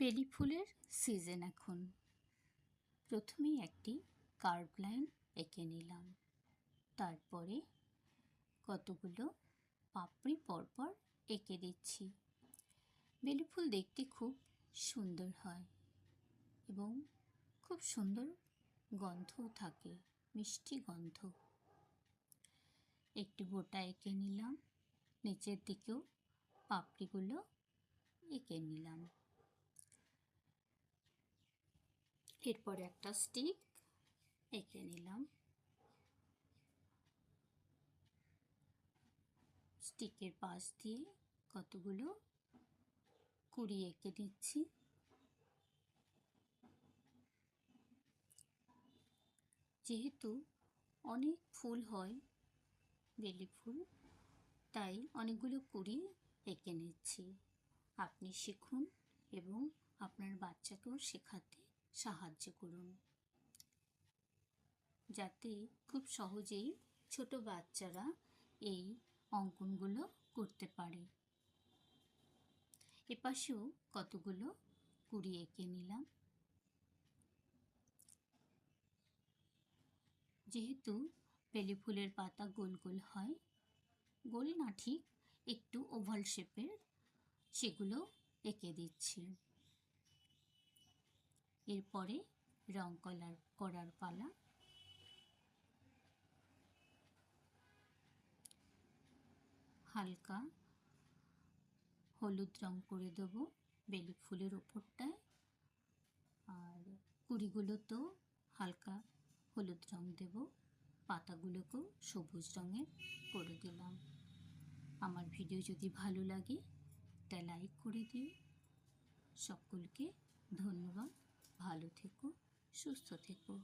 বেলি ফুলের সিজন এখন। প্রথমেই একটি কার্ভ লাইন এঁকে নিলাম, তারপরে কতগুলো পাপড়ি পরপর এঁকে দিচ্ছি। বেলি ফুল দেখতে খুব সুন্দর হয় এবং খুব সুন্দর গন্ধও থাকে, মিষ্টি গন্ধ। একটি বোটা এঁকে নিলাম, নিচের দিকেও পাপড়িগুলো এঁকে নিলাম। এরপর একটা স্টিক এঁকে নিলাম, স্টিকের পাশ দিয়ে কতগুলো কুড়ি এঁকে দিচ্ছি। যেহেতু অনেক ফুল হয় বেলি ফুল, তাই অনেকগুলো কুড়ি এঁকে নিচ্ছি। আপনি শিখুন এবং আপনার বাচ্চাকেও শেখাতে সাহায্য করুন, যাতে খুব সহজেই ছোট বাচ্চারা এই অঙ্কনগুলো করতে পারে। এপাশেও কতগুলো কুড়ি এঁকে নিলাম। যেহেতু বেলি ফুলের পাতা গোল গোল হয়, গোল না ঠিক একটু ওভাল শেপের, সেগুলো এঁকে দিচ্ছি। এরপরে রং করার পালা। হালকা হলুদ রং করে দেবো বেলি ফুলের ওপরটায়, আর কুড়িগুলোতেও হালকা হলুদ রং দেব, পাতাগুলোকেও সবুজ রঙের করে দিলাম। আমার ভিডিও যদি ভালো লাগে তা লাইক করে দিও। সকলকে ধন্যবাদ। ভালো থেকো, সুস্থ থেকো।